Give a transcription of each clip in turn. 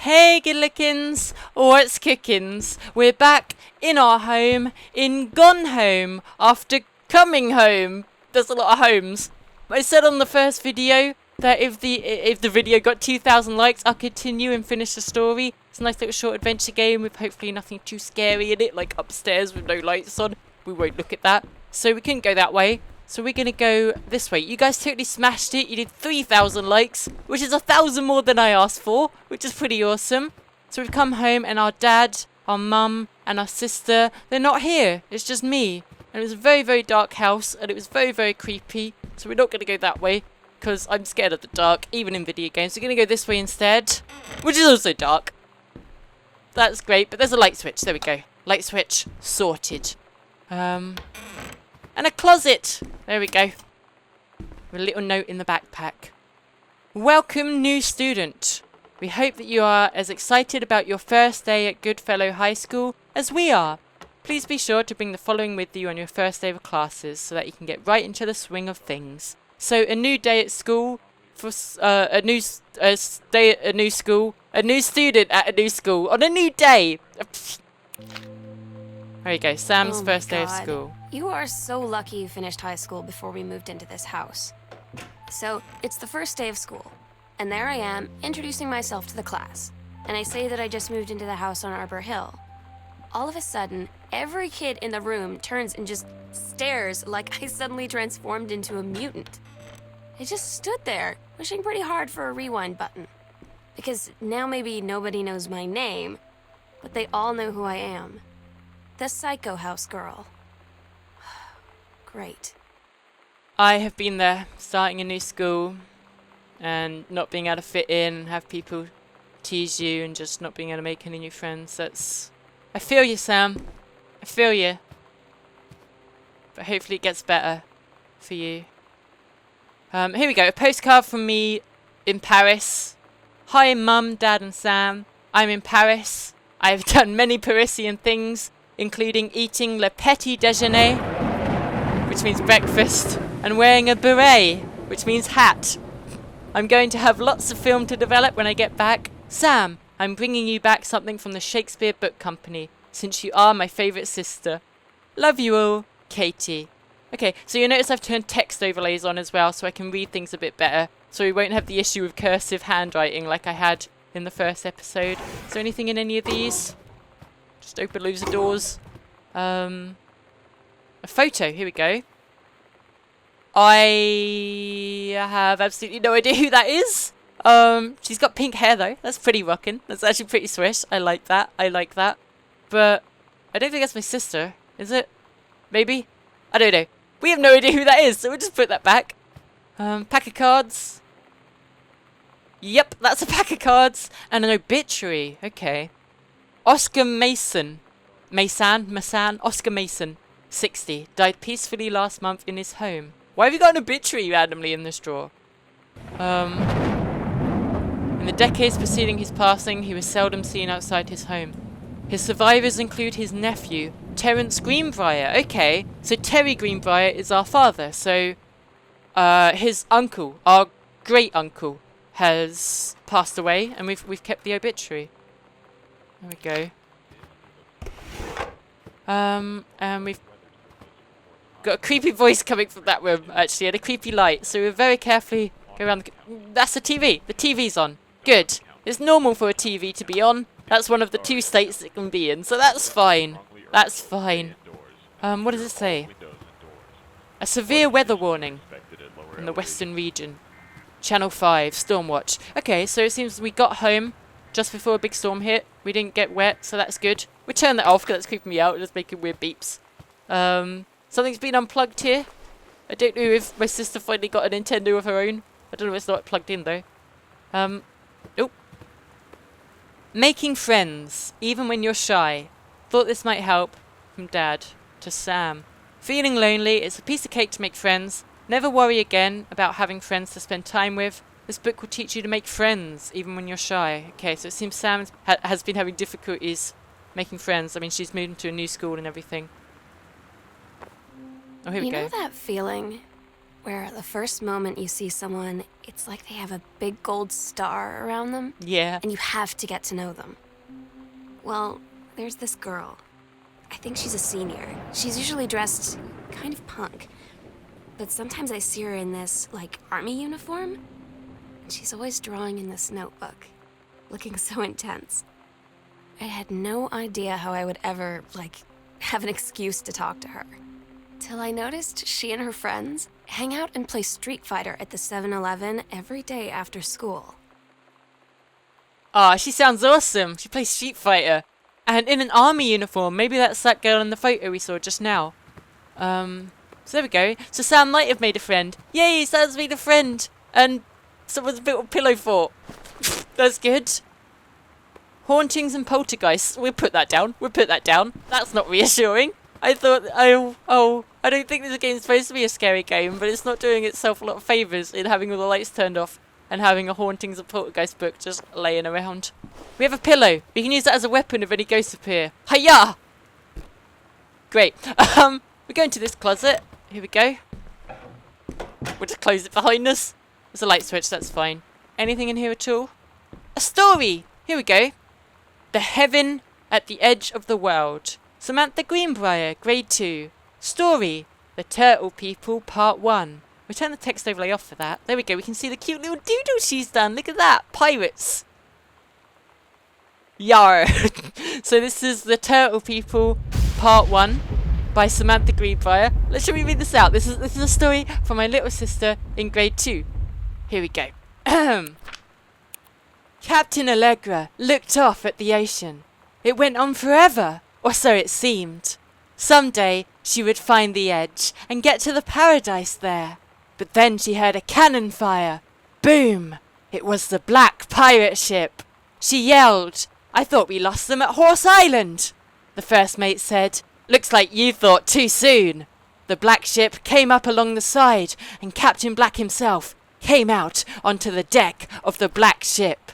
Hey Gillikins, what's kickins? We're back in our home, in Gone Home, after coming home. There's a lot of homes. I said on the first video that if the video got 2,000 likes, I'll continue and finish the story. It's a nice little short adventure game with hopefully nothing too scary in it, like upstairs with no lights on. We won't look at that. So we couldn't go that way. So we're going to go this way. You guys totally smashed it. You did 3,000 likes, which is 1,000 more than I asked for, which is pretty awesome. So we've come home and our dad, our mum and our sister, they're not here. It's just me. And it was a very, very dark house and it was very, very creepy. So we're not going to go that way because I'm scared of the dark, even in video games. We're going to go this way instead, which is also dark. That's great, but there's a light switch. There we go. Light switch sorted. And a closet. There we go. With a little note in the backpack. Welcome, new student. We hope that you are as excited about your first day at Goodfellow High School as we are. Please be sure to bring the following with you on your first day of classes so that you can get right into the swing of things. So, a new day at school, for a new day at a new school, a new student at a new school, on a new day. There you go, Sam's first day of school. You are so lucky you finished high school before we moved into this house. So, it's the first day of school, and there I am, introducing myself to the class. And I say that I just moved into the house on Arbor Hill. All of a sudden, every kid in the room turns and just stares like I suddenly transformed into a mutant. I just stood there, wishing pretty hard for a rewind button. Because now maybe nobody knows my name, but they all know who I am. The Psycho House Girl. Great. I have been there, starting a new school, and not being able to fit in, have people tease you, and just not being able to make any new friends. That's... I feel you, Sam. I feel you. But hopefully it gets better for you. Here we go, a postcard from me in Paris. Hi, Mum, Dad, and Sam. I'm in Paris. I have done many Parisian things, including eating le petit déjeuner, which means breakfast, and wearing a beret, which means hat. I'm going to have lots of film to develop when I get back. Sam, I'm bringing you back something from the Shakespeare Book Company, since you are my favourite sister. Love you all, Katie. Okay, so you'll notice I've turned text overlays on as well, so I can read things a bit better, so we won't have the issue of cursive handwriting like I had in the first episode. Is there anything in any of these? Just open loads of doors. A photo, here we go. I have absolutely no idea who that is. She's got pink hair though. That's pretty rockin'. That's actually pretty swish. I like that. I like that. But I don't think that's my sister. Is it? Maybe? I don't know. We have no idea who that is, so we'll just put that back. Pack of cards. Yep, that's a pack of cards. And an obituary. Okay. Oscar Mason. Oscar Mason. 60. Died peacefully last month in his home. Why have you got an obituary randomly in this drawer? In the decades preceding his passing, he was seldom seen outside his home. His survivors include his nephew, Terence Greenbrier. Okay, so Terry Greenbrier is our father. So, his uncle, our great uncle, has passed away, and we've kept the obituary. There we go. And we've got a creepy voice coming from that room, actually, and a creepy light. So we'll very carefully go around the... That's the TV. The TV's on. Good. It's normal for a TV to be on. That's one of the two states it can be in, so that's fine. That's fine. What does it say? A severe weather warning in the western region. Channel 5, Stormwatch. Okay, so it seems we got home just before a big storm hit. We didn't get wet, so that's good. We turned that off because that's creeping me out. It's making weird beeps. Something's been unplugged here. I don't know if my sister finally got a Nintendo of her own. I don't know if it's not plugged in though. Oh. Making friends, even when you're shy. Thought this might help. From Dad to Sam. Feeling lonely, it's a piece of cake to make friends. Never worry again about having friends to spend time with. This book will teach you to make friends, even when you're shy. Okay, so it seems Sam has been having difficulties making friends. I mean, she's moved into a new school and everything. Oh, here we go. You know that feeling where the first moment you see someone, it's like they have a big gold star around them. Yeah. And you have to get to know them. Well, there's this girl. I think she's a senior. She's usually dressed kind of punk. But sometimes I see her in this, army uniform. And she's always drawing in this notebook, looking so intense. I had no idea how I would ever, have an excuse to talk to her. Till I noticed she and her friends hang out and play Street Fighter at the 7-Eleven every day after school. Ah, she sounds awesome. She plays Street Fighter. And in an army uniform. Maybe that's that girl in the photo we saw just now. So there we go. So Sam might have made a friend. Yay, Sam's made a friend. And someone's built a pillow fort. That's good. Hauntings and poltergeists. We'll put that down. That's not reassuring. I thought, I don't think this game's supposed to be a scary game, but it's not doing itself a lot of favours in having all the lights turned off and having a Hauntings and Poltergeist book just laying around. We have a pillow. We can use that as a weapon if any ghosts appear. Hiya! Great. We're going to this closet. Here we go. We'll just close it behind us. There's a light switch, that's fine. Anything in here at all? A story! Here we go. The Heaven at the Edge of the World. Samantha Greenbrier, Grade 2. Story, The Turtle People, Part 1. We turn the text overlay off for that. There we go, we can see the cute little doodle she's done. Look at that, pirates. Yar. So this is The Turtle People, Part 1 by Samantha Greenbrier. Let me read this out. This is a story from my little sister in Grade 2. Here we go. Captain Allegra looked off at the ocean. It went on forever, or so it seemed. Someday she would find the edge and get to the paradise there. But then she heard a cannon fire. Boom! It was the black pirate ship. She yelled, "I thought we lost them at Horse Island." The first mate said, "Looks like you thought too soon." The black ship came up along the side, and Captain Black himself came out onto the deck of the black ship.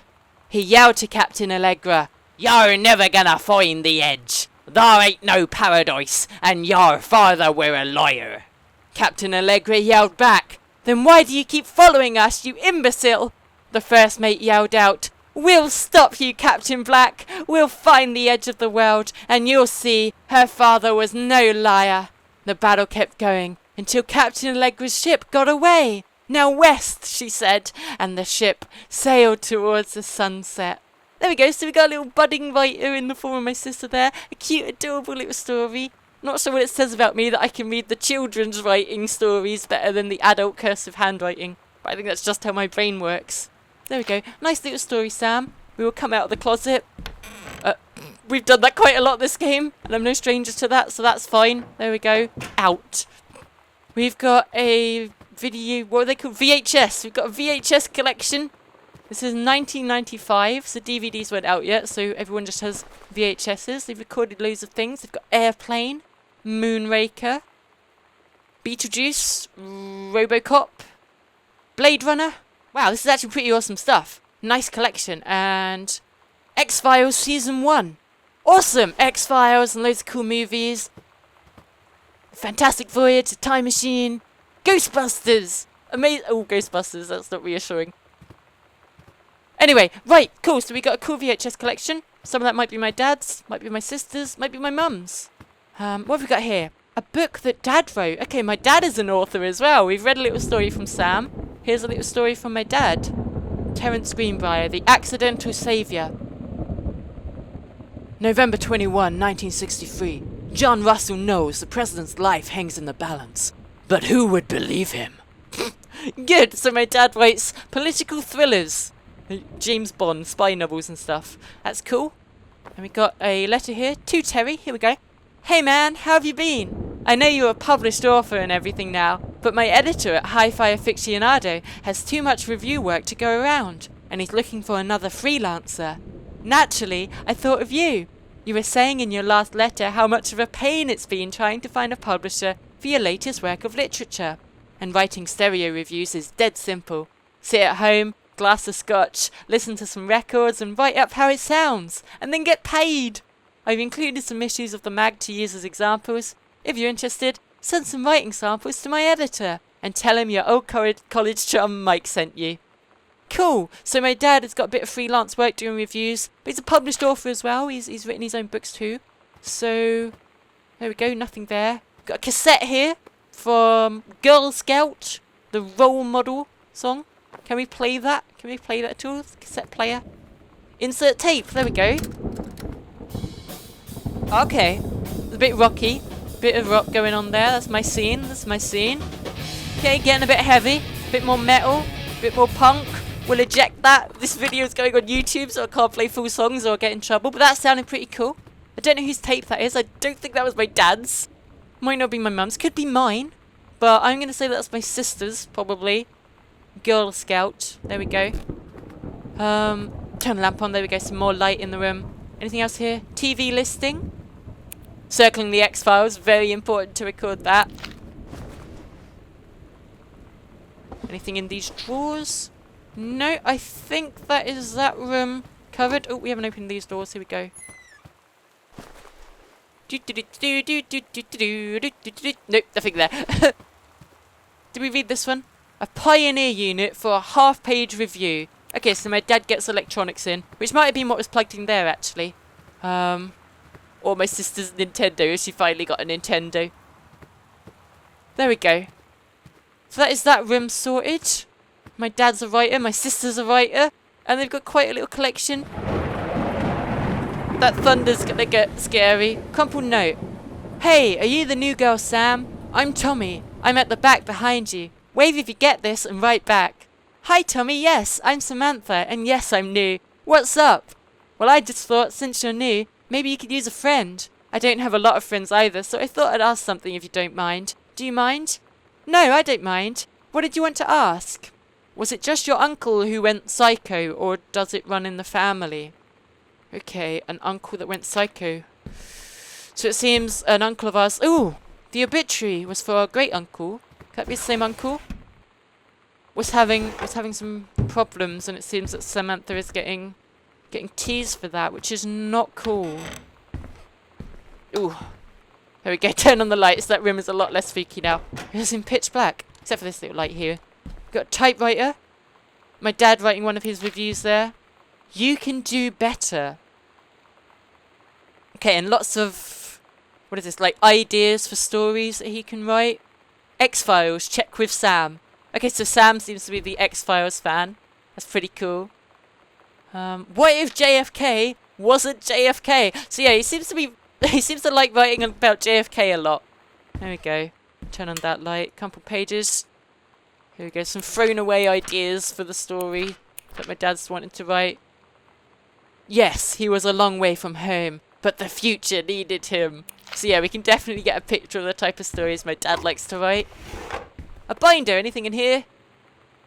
He yelled to Captain Allegra, "You're never gonna find the edge. There ain't no paradise, and your father were a liar." Captain Allegra yelled back, "Then why do you keep following us, you imbecile?" The first mate yelled out, "We'll stop you, Captain Black. We'll find the edge of the world, and you'll see her father was no liar." The battle kept going until Captain Allegra's ship got away. "Now west," she said, and the ship sailed towards the sunset. There we go, so we got a little budding writer in the form of my sister there. A cute, adorable little story. Not sure what it says about me that I can read the children's writing stories better than the adult cursive handwriting, but I think that's just how my brain works. There we go. Nice little story, Sam. We will come out of the closet. We've done that quite a lot this game, and I'm no stranger to that, so that's fine. There we go. Out. We've got a video, what are they called? VHS. We've got a VHS collection. This is 1995, so DVDs weren't out yet, so everyone just has VHSs. They've recorded loads of things. They've got Airplane, Moonraker, Beetlejuice, Robocop, Blade Runner. Wow, this is actually pretty awesome stuff. Nice collection. And X-Files Season 1. Awesome! X-Files and loads of cool movies. Fantastic Voyage, A Time Machine, Ghostbusters. Amazing. Oh, Ghostbusters, that's not reassuring. Anyway, right, cool. So we got a cool VHS collection. Some of that might be my dad's, might be my sister's, might be my mum's. What have we got here? A book that Dad wrote. Okay, my dad is an author as well. We've read a little story from Sam. Here's a little story from my dad. Terence Greenbrier, The Accidental Saviour. November 21, 1963. John Russell knows the president's life hangs in the balance. But who would believe him? Good, so my dad writes political thrillers. James Bond, spy novels and stuff. That's cool. And we got a letter here to Terry. Here we go. "Hey man, how have you been? I know you're a published author and everything now, but my editor at Hi-Fi Aficionado has too much review work to go around, and he's looking for another freelancer. Naturally, I thought of you. You were saying in your last letter how much of a pain it's been trying to find a publisher for your latest work of literature. And writing stereo reviews is dead simple. Sit at home, glass of scotch, listen to some records and write up how it sounds, and then get paid. I've included some issues of the mag to use as examples. If you're interested, send some writing samples to my editor, and tell him your old college chum Mike sent you. Cool. So my dad has got a bit of freelance work doing reviews, but he's a published author as well. He's written his own books too. So there we go. Nothing there. Got a cassette here from Girl Scout, the role model song. Can we play that? Can we play that at all? Cassette player. Insert tape. There we go. Okay. It's a bit rocky. Bit of rock going on there. That's my scene. That's my scene. Okay, getting a bit heavy. A bit more metal. A bit more punk. We'll eject that. This video is going on YouTube, so I can't play full songs or I'll get in trouble. But that sounded pretty cool. I don't know whose tape that is. I don't think that was my dad's. Might not be my mum's. Could be mine. But I'm going to say that's my sister's, probably. Girl Scout. There we go. Turn the lamp on. There we go. Some more light in the room. Anything else here? TV listing. Circling the X-Files. Very important to record that. Anything in these drawers? No, I think that is that room covered. Oh, we haven't opened these doors. Here we go. Nope, nothing there. Did we read this one? A pioneer unit for a half-page review. Okay, so my dad gets electronics in, which might have been what was plugged in there, actually. Or my sister's Nintendo. She finally got a Nintendo. There we go. So that is that room sorted. My dad's a writer, my sister's a writer, and they've got quite a little collection. That thunder's gonna get scary. Crumple note. Hey, are you the new girl, Sam? I'm Tommy. I'm at the back behind you. Wave if you get this and write back. Hi, Tommy. Yes, I'm Samantha, and yes, I'm new. What's up? Well, I just thought, since you're new, maybe you could use a friend. I don't have a lot of friends either, so I thought I'd ask something if you don't mind. Do you mind? No, I don't mind. What did you want to ask? Was it just your uncle who went psycho, or does it run in the family? Okay, an uncle that went psycho. So it seems an uncle of ours... Ooh, the obituary was for our great-uncle. Could that be the same uncle? Was having some problems, and it seems that Samantha is getting teased for that, which is not cool. Ooh. There we go, turn on the lights. That room is a lot less spooky now. It's in pitch black, except for this little light here. Got a typewriter. My dad writing one of his reviews there. You can do better. Okay, and lots of... What is this? Like ideas for stories that he can write. X-Files, check with Sam. Okay, so Sam seems to be the X-Files fan. That's pretty cool. What if JFK wasn't JFK? So yeah, he seems to like writing about JFK a lot. There we go. Turn on that light. Couple pages. Here we go. Some thrown away ideas for the story that my dad's wanting to write. Yes, he was a long way from home, but the future needed him. So yeah, we can definitely get a picture of the type of stories my dad likes to write. A binder. Anything in here?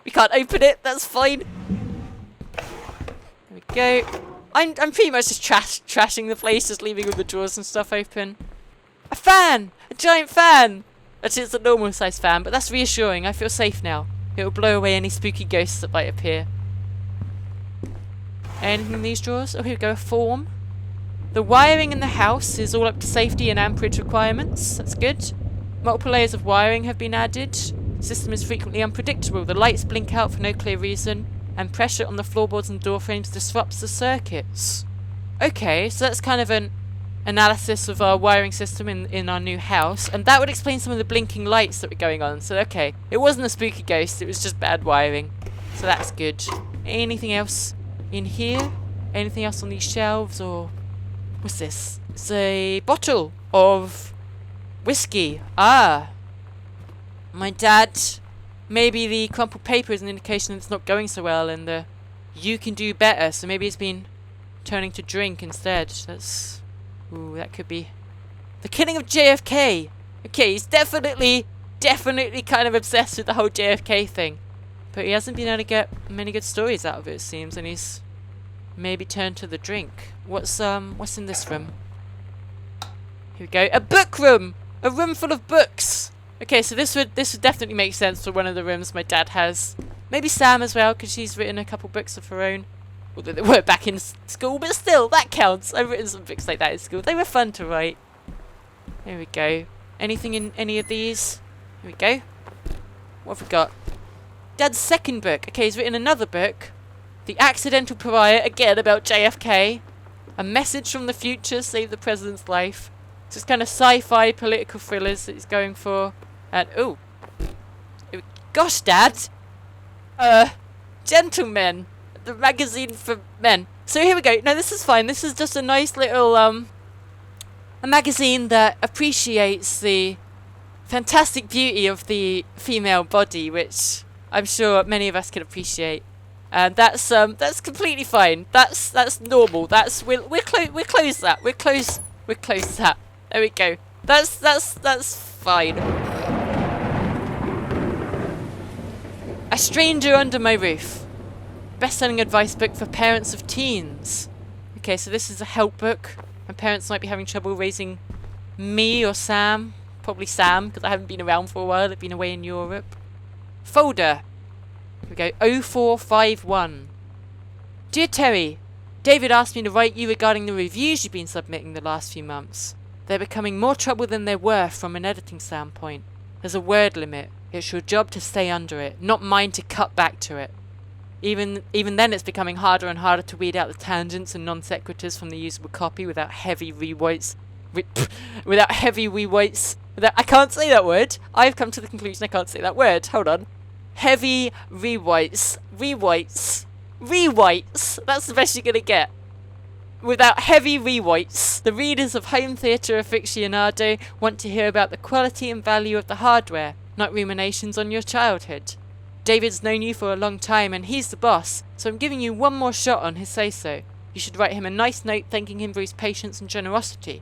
We can't open it. That's fine. There we go. I'm pretty much just trashing the place, just leaving all the drawers and stuff open. A fan! A giant fan! Actually, it's a normal size fan, but that's reassuring. I feel safe now. It will blow away any spooky ghosts that might appear. Anything in these drawers? Oh, here we go. A form. The wiring in the house is all up to safety and amperage requirements. That's good. Multiple layers of wiring have been added. System is frequently unpredictable. The lights blink out for no clear reason, and pressure on the floorboards and door frames disrupts the circuits. Okay, so that's kind of an analysis of our wiring system in our new house, and that would explain some of the blinking lights that were going on. So okay, it wasn't a spooky ghost, it was just bad wiring. So that's good. Anything else in here? Anything else on these shelves, or... What's this? It's a bottle of whiskey. Ah. My dad... Maybe the crumpled paper is an indication that it's not going so well, and the you can do better, so maybe he's been turning to drink instead. That's... Ooh, that could be... The killing of JFK! Okay, he's definitely kind of obsessed with the whole JFK thing. But he hasn't been able to get many good stories out of it, it seems, and he's maybe turned to the drink. What's in this room? Here we go. A book room! A room full of books! Okay, so this would definitely make sense for one of the rooms my dad has. Maybe Sam as well, because she's written a couple books of her own. Although they were back in school, but still, that counts. I've written some books like that in school. They were fun to write. There we go. Anything in any of these? Here we go. What have we got? Dad's second book. Okay, he's written another book. The Accidental Pariah, again about JFK. A Message from the Future, Save the President's Life. Just kind of sci-fi political thrillers that he's going for. And, ooh. Gosh, Dad! Gentlemen. The magazine for men. So here we go. No, this is fine. This is just a nice little, a magazine that appreciates the fantastic beauty of the female body, which I'm sure many of us can appreciate. And that's completely fine. That's normal. We're close that. We're close that. There we go. That's fine. A Stranger Under My Roof. Best-selling advice book for parents of teens. Okay, so this is a help book. My parents might be having trouble raising me or Sam. Probably Sam, because I haven't been around for a while. I've been away in Europe. Folder. Here we go. 0451. Dear Terry, David asked me to write you regarding the reviews you've been submitting the last few months. They're becoming more trouble than they're worth from an editing standpoint. There's a word limit. It's your job to stay under it, not mine to cut back to it. Even then, it's becoming harder and harder to weed out the tangents and non sequiturs from the usable copy without heavy rewrites. I can't say that word. I've come to the conclusion I can't say that word. Hold on. Heavy rewrites. That's the best you're gonna get. Without heavy rewrites, the readers of Home Theatre Aficionado want to hear about the quality and value of the hardware, not ruminations on your childhood. David's known you for a long time and he's the boss, so I'm giving you one more shot on his say-so. You should write him a nice note thanking him for his patience and generosity.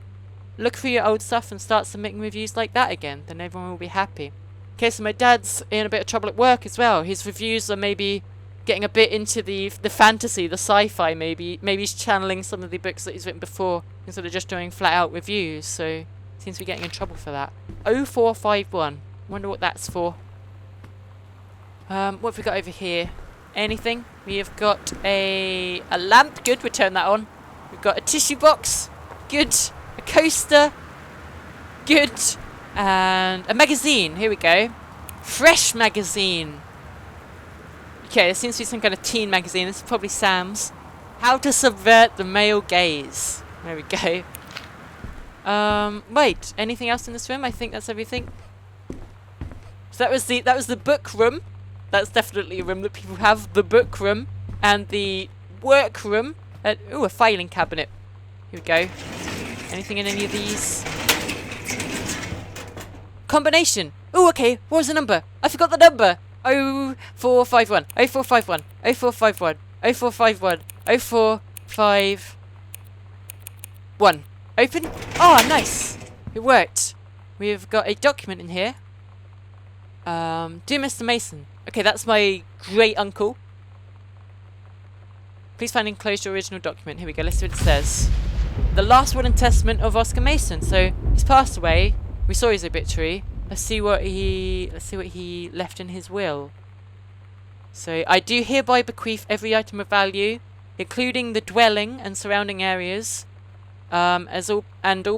Look through your old stuff and start submitting reviews like that again, then everyone will be happy. Okay, so my dad's in a bit of trouble at work as well. His reviews are maybe getting a bit into the fantasy, the sci-fi maybe. Maybe he's channeling some of the books that he's written before instead of just doing flat-out reviews, so seems to be getting in trouble for that. 0451. Wonder what that's for. What have we got over here? Anything? We have got a lamp. Good, we'll turn that on. We've got a tissue box. Good. A coaster. Good. And a magazine. Here we go. Fresh magazine. Okay, there seems to be some kind of teen magazine. This is probably Sam's. How to Subvert the Male Gaze. There we go. Wait. Anything else in this room? I think that's everything. So that was the book room. That's definitely a room that people have. The book room and the work room. Ooh, a filing cabinet. Here we go. Anything in any of these? Combination. Ooh, okay. What was the number? I forgot the number. 0451. 0451. 0451. 0451. 0451. Open. Oh, nice. It worked. We've got a document in here. Dear Mr. Mason. Okay, that's my great uncle. Please find enclosed your original document. Here we go. Let's see what it says. The last will and testament of Oscar Mason. So he's passed away. We saw his obituary. Let's see what he left in his will. So I do hereby bequeath every item of value, including the dwelling and surrounding areas, all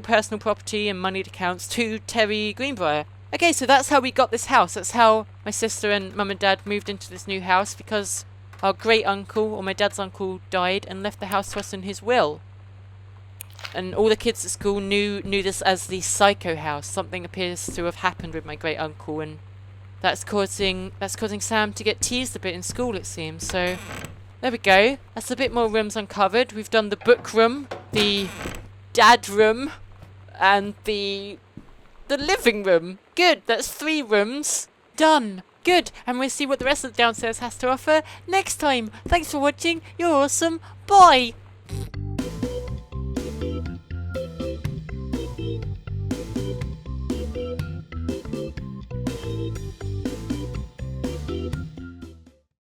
personal property and moneyed accounts to Terry Greenbrier. Okay, so that's how we got this house. That's how my sister and mum and dad moved into this new house, because our great uncle, or my dad's uncle, died and left the house to us in his will. And all the kids at school knew this as the psycho house. Something appears to have happened with my great uncle, and that's causing Sam to get teased a bit in school, it seems. So there we go. That's a bit more rooms uncovered. We've done the book room, the dad room, and the living room. Good, that's 3 rooms. Done. Good, and we'll see what the rest of the downstairs has to offer next time. Thanks for watching. You're awesome. Bye.